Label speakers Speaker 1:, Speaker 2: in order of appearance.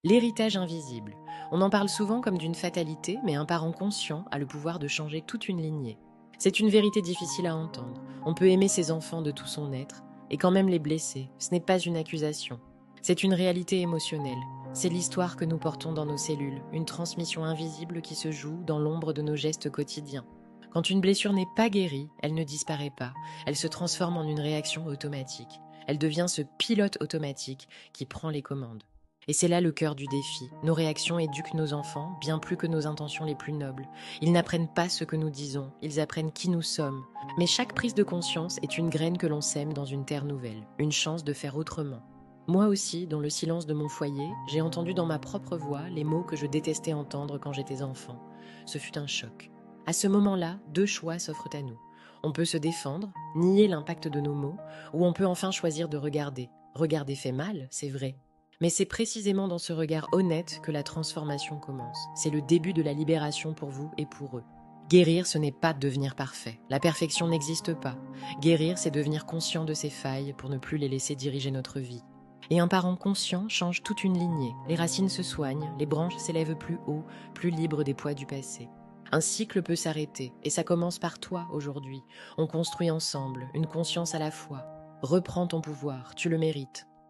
Speaker 1: L'héritage invisible. On en parle souvent comme d'une fatalité, mais un parent conscient a le pouvoir de changer toute une lignée. C'est une vérité difficile à entendre. On peut aimer ses enfants de tout son être, et quand même les blesser. Ce n'est pas une accusation. C'est une réalité émotionnelle. C'est l'histoire que nous portons dans nos cellules, une transmission invisible qui se joue dans l'ombre de nos gestes quotidiens. Quand une blessure n'est pas guérie, elle ne disparaît pas. Elle se transforme en une réaction automatique. Elle devient ce pilote automatique qui prend les commandes. Et c'est là le cœur du défi. Nos réactions éduquent nos enfants bien plus que nos intentions les plus nobles. Ils n'apprennent pas ce que nous disons, ils apprennent qui nous sommes. Mais chaque prise de conscience est une graine que l'on sème dans une terre nouvelle, une chance de faire autrement. Moi aussi, dans le silence de mon foyer, j'ai entendu dans ma propre voix les mots que je détestais entendre quand j'étais enfant. Ce fut un choc. À ce moment-là, deux choix s'offrent à nous. On peut se défendre, nier l'impact de nos mots, ou on peut enfin choisir de regarder. Regarder fait mal, c'est vrai. Mais c'est précisément dans ce regard honnête que la transformation commence. C'est le début de la libération pour vous et pour eux. Guérir, ce n'est pas devenir parfait. La perfection n'existe pas. Guérir, c'est devenir conscient de ses failles pour ne plus les laisser diriger notre vie. Et un parent conscient change toute une lignée. Les racines se soignent, les branches s'élèvent plus haut, plus libres des poids du passé. Un cycle peut s'arrêter, et ça commence par toi aujourd'hui. On construit ensemble, une conscience à la fois. Reprends ton pouvoir, tu le mérites.